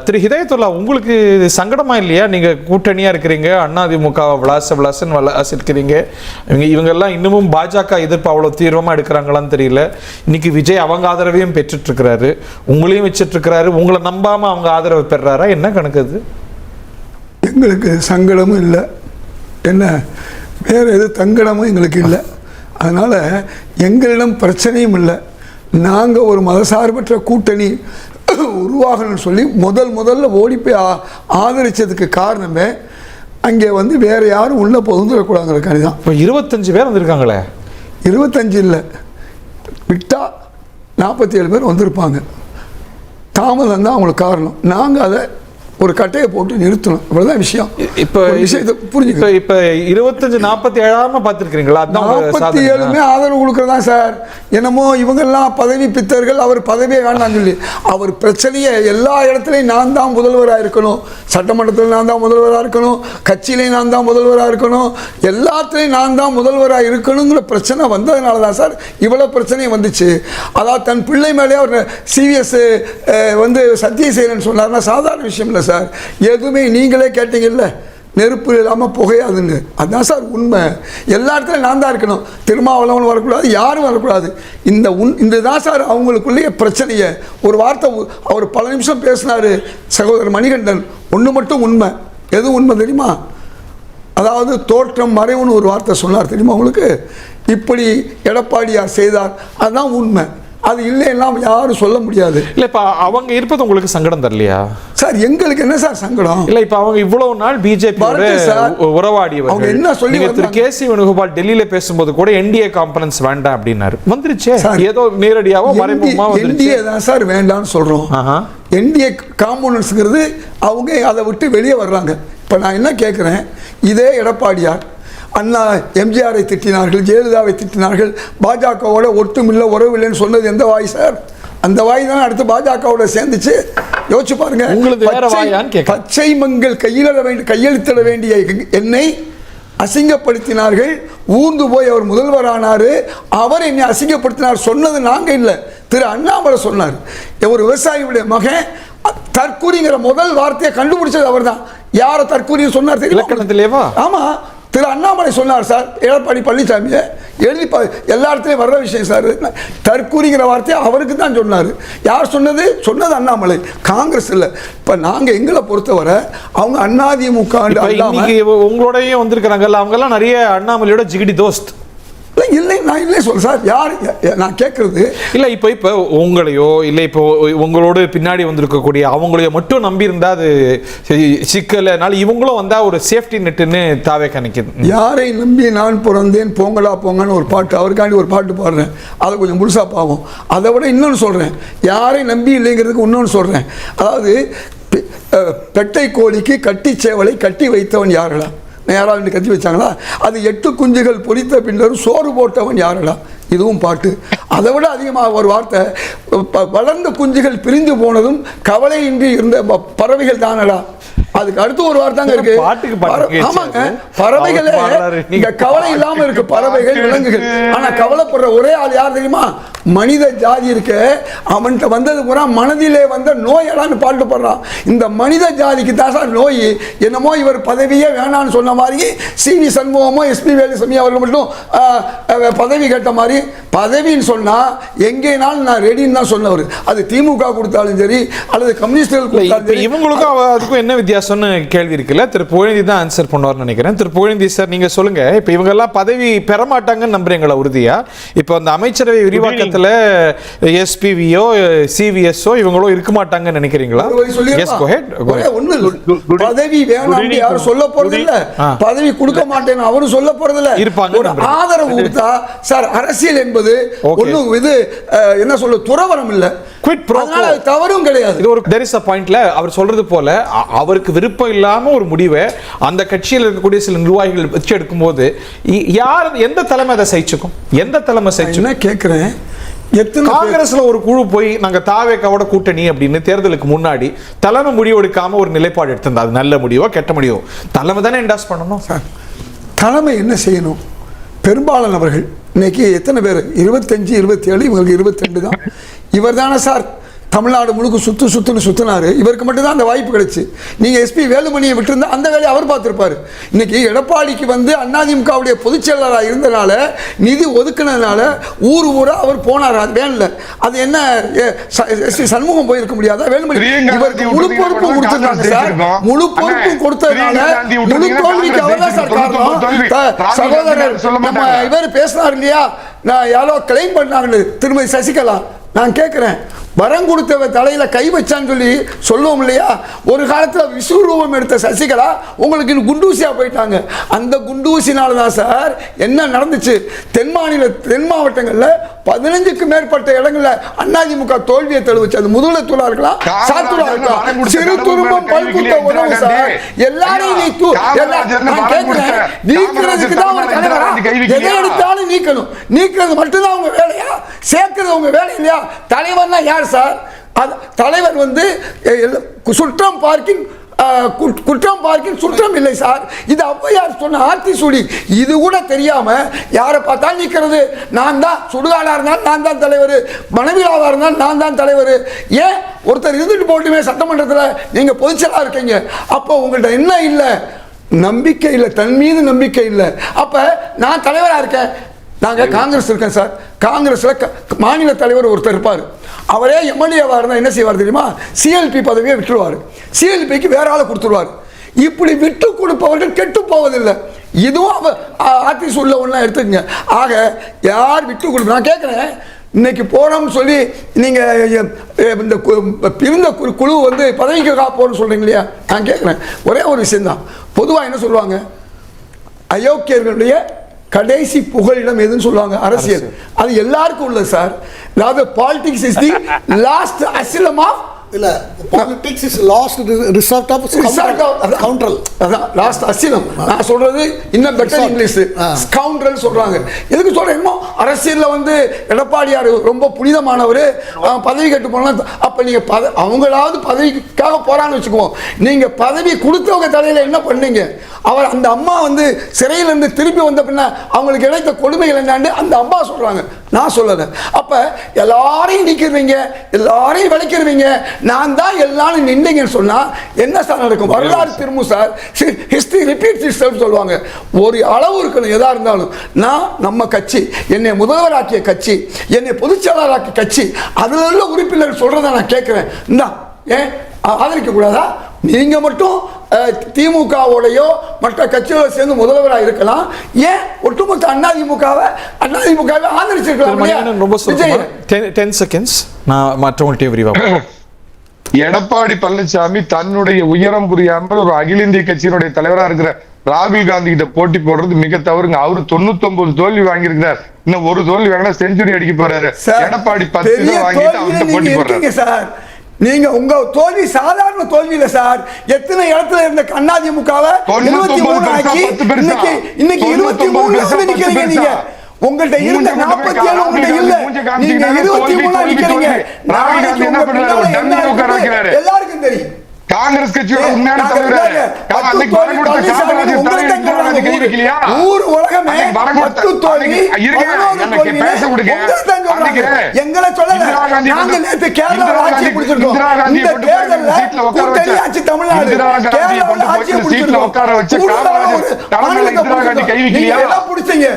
திரு ஹிதாயத்துல்லா, உங்களுக்கு சங்கடமா இல்லையா? நீங்க கூட்டணியா இருக்கிறீங்க, அதிமுக விளாசன்னு விளாசிருக்கிறீங்க, இவங்கெல்லாம் இன்னமும் பாஜக எதிர்ப்பு அவ்வளோ தீவிரமா எடுக்கிறாங்களான்னு தெரியல. இன்னைக்கு விஜய் அவங்க ஆதரவையும் பெற்றுட்டு இருக்கிறாரு, உங்களையும் வச்சுட்டு இருக்கிறாரு. உங்களை நம்பாம அவங்க ஆதரவு பெறாரா? என்ன கணக்கு அது? எங்களுக்கு சங்கடமும் இல்லை, என்ன வேற எது தங்கடமும் எங்களுக்கு இல்லை. அதனால எங்களிடம் பிரச்சனையும் இல்லை. நாங்கள் ஒரு மதசார்பற்ற கூட்டணி உருவாகணும்னு சொல்லி முதல்ல ஓடி போய் ஆதரித்ததுக்கு காரணமே அங்கே வந்து வேற யாரும் உள்ள வந்துடக்கூடாதுங்கிறக்காண்டி தான். இப்போ 25 பேர் வந்திருக்காங்களே. 25 இல்லை, விட்டா 47 பேர் வந்திருப்பாங்க. தாமதம் தான் அவங்களுக்கு காரணம். நாங்கள் அதை ஒரு கட்டையை போட்டு நிறுத்தணும், இவ்வளவுதான் விஷயம். இப்போ விஷயத்தை புரிஞ்சுக்க. இப்போ 25 47 பார்த்துருக்கீங்களா? 47 ஆதரவு கொடுக்கறதா சார். என்னமோ இவங்கெல்லாம் பதவி பித்தர்கள், அவர் பதவியே வேண்டாம்னு சொல்லி அவர் பிரச்சனையை எல்லா இடத்துலையும் நான் தான் முதல்வராக இருக்கணும், சட்டமன்றத்தில் நான் தான் முதல்வராக இருக்கணும், கட்சியிலையும் நான் தான் முதல்வராக இருக்கணும், எல்லாத்துலேயும் நான் தான் முதல்வராக இருக்கணுங்கிற பிரச்சனை வந்ததுனால தான் சார் இவ்வளோ பிரச்சனையும் வந்துச்சு. அதாவது தன் பிள்ளை மேலே அவர் சிவிஎஸ் வந்து சத்தியம் செய்யணும்னு சொன்னார்னா சாதாரண விஷயம் இல்லை சார். எதுவுமே நீங்களே கேட்டீங்கல்ல, நெருப்பு இல்லாமல் புகையாதுன்னு. அதுதான் சார் உண்மை. எல்லா இடத்துலையும் நான் தான் இருக்கணும், திருமாவளவன் வரக்கூடாது, யாரும் வரக்கூடாது. இந்த தான் சார் அவங்களுக்குள்ளேயே பிரச்சனையை. ஒரு வார்த்தை அவர் பல நிமிஷம் பேசினார் சகோதரர் மணிகண்டன். ஒன்று மட்டும் உண்மை. எது உண்மை தெரியுமா? அதாவது தோற்றம் மறைவுன்னு ஒரு வார்த்தை சொன்னார் தெரியுமா உங்களுக்கு? இப்படி எடப்பாடியார் செய்தார், அதுதான் உண்மை. அது இல்லைன்னா யாரும் சொல்ல முடியாது. இல்லை, இப்போ அவங்க இருப்பது உங்களுக்கு சங்கடம் தரலையா சார்? எங்களுக்கு என்ன சார் சங்கடம்? இல்லை, இப்போ அவங்க இவ்வளவு நாள் பிஜேபி உறவாடியவர். அவங்க என்ன சொல்லி திரு கேசி வேணுகோபால் டெல்லியில பேசும்போது கூட என்டிஏ கான்ஃபரன்ஸ் வேண்டாம் அப்படின்னாரு. வந்துருச்சே, ஏதோ நேரடியாவோ மறைமுகமா என்டிஏ தான் சார் வேண்டாம்னு சொல்றோம். என்டிஏ காம்போனன்ட்ஸ்ங்கிறது அவங்க அதை விட்டு வெளியே வர்றாங்க. இப்போ நான் என்ன கேட்குறேன், இதே எடப்பாடியார் அண்ணா எம்ஜிஆரை திட்டினார்கள், ஜெயலலிதாவை திட்டினார்கள், பாஜகவோட ஒட்டுமில்லை உறவில்லைன்னு சொன்னது எந்த வாய் சார்? அந்த வாய் தான் அடுத்து பாஜகவோட சேர்ந்துச்சு. யோசிச்சு பாருங்க. பச்சை மங்கள் கையெழுத்திட வேண்டிய என்னை அசிங்கப்படுத்தினார்கள். ஊர்ந்து போய் அவர் முதல்வரானாரு, அவர் என்னை அசிங்கப்படுத்தினார் சொன்னது நாங்கள் இல்லை, திரு அண்ணாமலை சொன்னார். ஒரு விவசாயியுடைய மகன் தற்கூரிங்கிற முதல் வார்த்தையை கண்டுபிடிச்சது அவர் தான். யாரை தற்கூரின்னு சொன்னார் தெரியுமா? ஆமா, திரு அண்ணாமலை சொன்னார் சார். எடப்பாடி பழனிசாமியை எழுதி எல்லா இடத்துலையும் வர்ற விஷயம் சார். தற்கூரிங்கிற வார்த்தையை அவருக்கு தான் சொன்னார். யார் சொன்னது? சொன்னது அண்ணாமலை, காங்கிரஸ் இல்லை. இப்போ நாங்கள் எங்களை பொறுத்தவரை அவங்க அதிமுக உங்களோடய வந்திருக்கிறாங்கல்ல, அவங்கெல்லாம் நிறைய அண்ணாமலையோட ஜிகிடி தோஸ்த் இல்லை. நான் இல்லை சொல்ல சார். யார் நான் கேட்கறது இல்லை. இப்போ உங்களையோ இல்லை இப்போ உங்களோட பின்னாடி வந்திருக்கக்கூடிய அவங்களையோ மட்டும் நம்பி இருந்தால் அது சிக்கலனால இவங்களும் வந்தால் ஒரு சேஃப்டி நெட்டுன்னு தாவே கணிக்குது. யாரை நம்பி நான் பிறந்தேன் போங்களா போங்கன்னு ஒரு பாட்டு, அவருக்காண்டி ஒரு பாட்டு பாடுறேன், அதை கொஞ்சம் முழுசா பாவோம். அதை விட இன்னொன்று சொல்கிறேன், யாரை நம்பி இல்லைங்கிறதுக்கு இன்னொன்று சொல்கிறேன். அதாவது பெட்டை கோழிக்கு கட்டி சேவலை கட்டி வைத்தவன் யாரடா? யாராவது கட்டி வச்சாங்களா? அது 8 குஞ்சுகள் பொரித்த பின்னரும் சோறு போட்டவன் யாரடா? இதுவும் பாட்டு. அதை விட அதிகமாக ஒரு வார்த்தை, வளர்ந்த குஞ்சுகள் பிரிந்து போனதும் கவலையின்றி இருந்த பறவைகள் தானடா. அதுக்கு அடுத்து ஒரு வார்த்தை இருக்கு. ஆமாங்க, பறவைகளே இங்க கவலை இல்லாம இருக்கு, பறவைகள் விலங்குகள். ஆனா கவலைப்படுற ஒரே ஆள் யார் தெரியுமா? மனித ஜாதி இருக்க. அவன்கிட்ட வந்தது பூரா மனதிலே வந்த நோயடான்னு பாட்டு போடுறான். இந்த மனித ஜாதிக்கு தான் சார் நோய். என்னமோ இவர் பதவியே வேணான்னு சொன்ன மாதிரி சிவி சண்முகமோ எஸ்பி வேலுசாமி அவர்கள் மட்டும் பதவி கேட்ட மாதிரி, பதவின்னு சொன்னா எங்கேனாலும் நான் ரெடின்னு தான் சொன்னவர். அது திமுக கொடுத்தாலும் சரி அல்லது கம்யூனிஸ்டுகள் கொடுத்தாலும் சரி. இவங்களுக்கும் அதுக்கும் என்ன வித்தியாசம்னு கேள்வி இருக்குல்ல? திரு புகழேந்தி தான் ஆன்சர் பண்ணுவார்னு நினைக்கிறேன். திரு புகழேந்தி சார், நீங்க சொல்லுங்க. இப்போ இவங்க எல்லாம் பதவி பெற மாட்டாங்கன்னு நம்புறீங்களா உறுதியா? இப்போ அந்த அமைச்சரவை விரிவாக்கத்தில் எஸ்பிவியோ சிவிஎஸ்ஓ இவங்களோ இருக்க மாட்டாங்கன்னு நினைக்கிறீங்களா? பதவி வேணாம் யாரும் சொல்ல போறது இல்ல, பதவி கொடுக்க மாட்டேன்னு அவரும் சொல்ல போறது இல்ல. இருப்பாங்க. ஆதரவு கொடுத்தா சார் அரசியல் என்பது ஒன்னும் இது என்ன சொல்ல துறவரம் இல்ல, தவறும் கிடையாது. இது ஒரு there is a pointல அவர் சொல்றது போல அவருக்கு விருப்பம் இல்லாம ஒரு முடிவை அந்த கட்சியில் இருக்கக்கூடிய சில நிர்வாகிகள் வச்சு எடுக்கும்போது யார் எந்த தலைமை அதை சகிச்சுக்கும்? எந்த தலைமை சகிச்சுக்கும் கேட்கிறேன். காங்கிரஸ்ல ஒரு குழு போய் நாங்க தாவேக்காவோட கூட்டணி அப்படின்னு தேர்தலுக்கு முன்னாடி தலைமை முடிவு எடுக்காம ஒரு நிலைப்பாடு எடுத்திருந்தா அது நல்ல முடிவோ கெட்ட முடிவோ? தலைமை தானே என்டாஸ் பண்ணணும் சார். தலைமை என்ன செய்யணும்? பெரும்பாலானவர்கள் இன்னைக்கு எத்தனை பேர்? 25 27, இவங்களுக்கு 22 தான். இவர் தானே சார் தமிழ்நாடு முழுக்க சுற்றுன்னு சுற்றினாரு. இவருக்கு மட்டும்தான் அந்த வாய்ப்பு கிடைச்சு. நீங்கள் எஸ்பி வேலுமணியை விட்டுருந்தா அந்த வேலையை அவர் பார்த்துருப்பார். இன்னைக்கு எடப்பாடிக்கு வந்து அதிமுகவுடைய பொதுச் செயலாளராக இருந்தனால, நிதி ஒதுக்குனதுனால ஊராக அவர் போனார். அது வேனில் அது என்ன எஸ்பி சண்முகம் போயிருக்க முடியாதா? வேலுமணி இவருக்கு முழு பொறுப்பும் கொடுத்துருக்காங்க சார். முழு பொறுப்பும் கொடுத்ததுனால முழு தோல்விக்கு அவர் தான் சார் காரணம். சகோதரர் நம்ம இவர் பேசினார் இல்லையா, நான் யாரோ கிளைம் பண்ணாங்கன்னு திருமதி சசிகலா, நான் கேட்குறேன், வரம் கொடுத்தவ தலையில கை வச்சான்னு சொல்லி சொல்லுவோம் இல்லையா? ஒரு காலத்தில் விஸ்வரூபம் எடுத்த சசிகலா உங்களுக்கு குண்டூசியா போயிட்டாங்க. அந்த குண்டூசினால தான் சார் என்ன நடந்துச்சு, தென் மாவட்டங்களில் 15க்கு மேற்பட்ட இடங்கள்ல அதிமுக தோல்வியை தழுவுச்சு. அது முதுகுல தூளா இருக்கலாம், சாத்துளா இருக்கலாம், சிறு துரும்பம் பல்குத்த உறவு சார். எல்லாரையும் நான் கேட்கிறேன், நீக்கிறதுக்கு தான் ஒரு தலைவரா? எதை எடுத்தாலும் நீக்கணும். நீக்கிறது மட்டும்தான் உங்க வேலையா? சேர்க்கிறது உங்க வேலை இல்லையா? தலைவர்னா யார் சார்? தலைவர் வந்து குற்றம் பார்க்கின் சுற்றம் இல்லை சார். இது ஔவையார் சொன்ன ஆர்த்தி சூடி. இது கூட தெரியாம யாரை பார்த்தாலும் நிற்கிறது. நான் தான் சுடுகாடா இருந்தாலும் நான் தான் தலைவர், மனைவியாவா இருந்தாலும் நான் தான் தலைவர். ஏன் ஒருத்தர் இருந்துட்டு போட்டுமே சட்டமன்றத்தில் நீங்க பொதுச்செயலாளர் இருக்கீங்க. அப்போ உங்கள்கிட்ட என்ன இல்லை? நம்பிக்கை இல்லை, தன் மீது நம்பிக்கை இல்லை. அப்ப நான் தலைவராக இருக்கேன், நாங்கள் காங்கிரஸ் இருக்கேன் சார். காங்கிரஸில் மாநில தலைவர் ஒருத்தர் இருப்பார். அவரே எம்எல்ஏவாக இருந்தால் என்ன செய்வார் தெரியுமா? சிஎல்பி பதவியை விட்டுருவார். சிஎல்பிக்கு வேற ஆளை கொடுத்துருவார். இப்படி விட்டு கொடுப்பவர்கள் கெட்டு போவதில்லை. இதுவும் ஆர்டிஸ்ட் உள்ள ஒன்றா எடுத்துக்கங்க. ஆக யார் விட்டு கொடுப்ப, நான் கேட்குறேன், இன்னைக்கு போனோம்னு சொல்லி நீங்கள் இந்த இருந்த குழு வந்து பதவிக்கு காப்போன்னு சொல்கிறீங்க இல்லையா? நான் கேட்குறேன், ஒரே ஒரு விஷயம்தான். பொதுவாக என்ன சொல்லுவாங்க, அயோக்கியர்களுடைய கடைசி புகலிடம் எதுன்னு சொல்லுவாங்க, அரசியல். அது எல்லாருக்கும் உள்ளது சார். அதாவது politics is the last asylum of இல்ல, politics is last resort of scoundrel. அதான் லாஸ்ட் அசிலம். நான் சொல்றது இன்னும் பெட்டர் இங்கிலீஷ், ஸ்கவுண்ட்ரல் சொல்றாங்க. எதுக்கு சொல்றேன், அரசியல்ல வந்து எடப்பாடியார் ரொம்ப புனிதமானவர், பதவி கேட்டு போனா. அப்ப நீங்க அவங்களாவது பதவிக்காக போறான்னு வச்சுக்குவோம். நீங்க பதவி கொடுத்தவங்க தலையில என்ன பண்ணீங்க? அவர் அந்த அம்மா வந்து சிறையில இருந்து திருப்பி வந்த பின்ன அவங்களுக்கு கிடைத்த கொடுமைகள் என்னன்னு அந்த அம்மா சொல்றாங்க, நான் சொல்லல. அப்ப எல்லாரையும் நிக்கிறீங்க, எல்லாரையும் விளைக்கிறீங்க, நான் தான் எல்லாரும் நின்றீங்கன்னு சொன்னா என்ன சார் நடக்கும்? வரலாறு திரும்ப சார். ஹிஸ்டரி ரிப்பீட்ஸ் இட்செல்ஃப் சொல்லுவாங்க. ஒரு அளவு இருக்கணும் எதா இருந்தாலும். நான் நம்ம கட்சி, என்னை முதல்வராக்கிய கட்சி, என்னை பொதுச் செயலாளராக்கிய கட்சி, அதுல உள்ள உறுப்பினர் சொல்றதை நான் கேட்கிறேன். ஏன் ஆதரிக்க கூடாதா? நீங்க மட்டும் திமுகவோடையோ மற்ற கட்சிகளோட சேர்ந்து முதல்வராக இருக்கலாம். ஏன் ஒட்டுமொத்த அதிமுகவை ஆதரிச்சிருக்கலாம்? ரொம்ப 10 seconds நான் மற்றவங்கள்ட்ட விரிவா. எடப்பாடி பழனிசாமி தன்னுடைய உயரம் புரியாமல் ஒரு அகில இந்திய கட்சியினுடைய தலைவரா இருக்கிற ராகுல் காந்தி கிட்ட போட்டி போடுறது மிக தவறுங்க. அவரு 99 தோல்வி வாங்கியிருக்கிறார். இன்னும் ஒரு தோல்வி வாங்கினா செஞ்சுரி அடிக்க போறாரு. எடப்பாடி 10 வாங்கிட்டு அவர்கிட்ட போட்டி போடுறாரு சார். நீங்க உங்க தோல்வி சாதாரண தோல்வி இல்ல சார். எத்தனை இடத்துல இருந்த அதிமுகவை 23 ஆக்கி இன்னைக்கு 23 நிக்கிறீங்க. நீங்க உங்கள்ட்ட இருந்த 47 உங்கள்ட்ட இல்ல, நீங்க 23 நிக்கிறீங்க. எல்லாருக்கும் தெரியும். காங்கிரஸ் கட்சியோட உண்மையான தலைவர் ஊர் உலகமே எங்களை சொல்லல. நாங்க நேற்று கேரளா ஆட்சியை பிடிச்சிருக்கோம். இந்த தேர்தல்ல கூட்டணி ஆட்சி தமிழ்நாடு கேரளாவில் ஆட்சியை பிடிச்சிருக்கோம். பிடிச்சீங்க.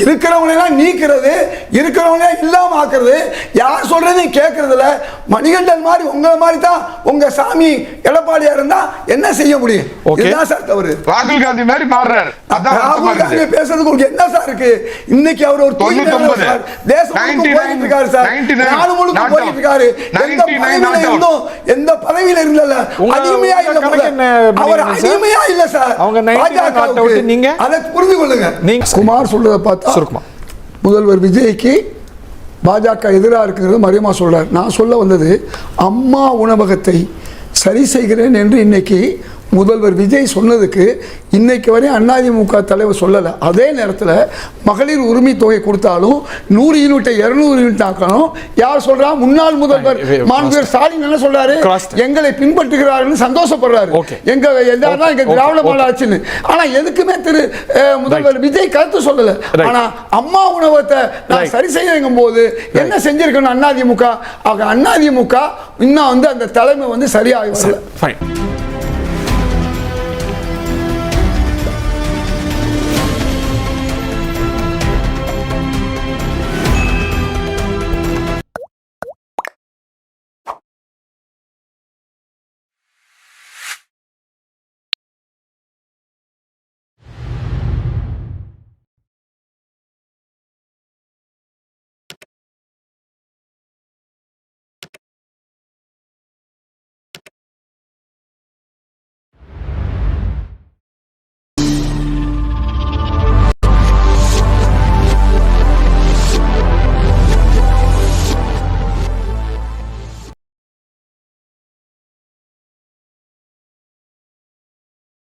இருக்கிறவங்க எல்லாம் நீக்கிறது, இருக்கிறவங்க இல்லாம ஆக்குறது, யார் சொல்றதையும் கேட்கறதுல மணிகண்டன் மாதிரி உங்களை மாதிரி தான் உங்க சாமி எடப்பாடியா இருந்தா என்ன செய்ய முடியும்? இதுதான் சார் தவறு. ராகுல் காந்தி மாதிரி மாறுறாரு. ராகுல் காந்தி பேசுறதுக்கு உங்களுக்கு என்ன சார் இருக்கு? இன்னைக்கு அவர் ஒரு தேசம் போயிட்டு இருக்காரு சார். நாடு முழுக்க போயிட்டு இருக்காரு. எந்த பதவியில இருந்தல அடிமையா இல்ல, அவர் அடிமையா இல்ல சார். நீங்க அதை புரிந்து கொள்ளுங்க. குமார் சொல்றதை பார்த்தா முதல்வர் விஜய்க்கு பாஜக எதிராக இருக்கிறது மரியமா சொல்றார். நான் சொல்ல வந்தது, அம்மா உணவகத்தை சரி செய்கிறேன் என்று இன்னைக்கு முதல்வர் விஜய் சொன்னதுக்கு இன்னைக்கு வரை அதிமுக தலைவர் சொல்லலை. அதே நேரத்தில் மகளிர் உரிமை தொகை கொடுத்தாலும் 100 யூனிட்டை 200 யூனிட் ஆக்கணும். யார் சொல்றா? முன்னாள் முதல்வர் மாண்புமிகு ஸ்டாலின் என்ன சொல்றாரு? எங்களை பின்பற்றுகிறார்கள் சந்தோஷப்படுறாரு. எங்க எல்லாரும் எங்க திராவிட மாடல் ஆட்சின்னு. ஆனா எதுக்குமே திரு முதல்வர் விஜய் கருத்து சொல்லல. ஆனா அம்மா உணவகத்தை நான் சரி செய்யும் போது என்ன செஞ்சிருக்கணும் அதிமுக? அதிமுக இன்னும் அந்த தலைமை சரியாக வரல.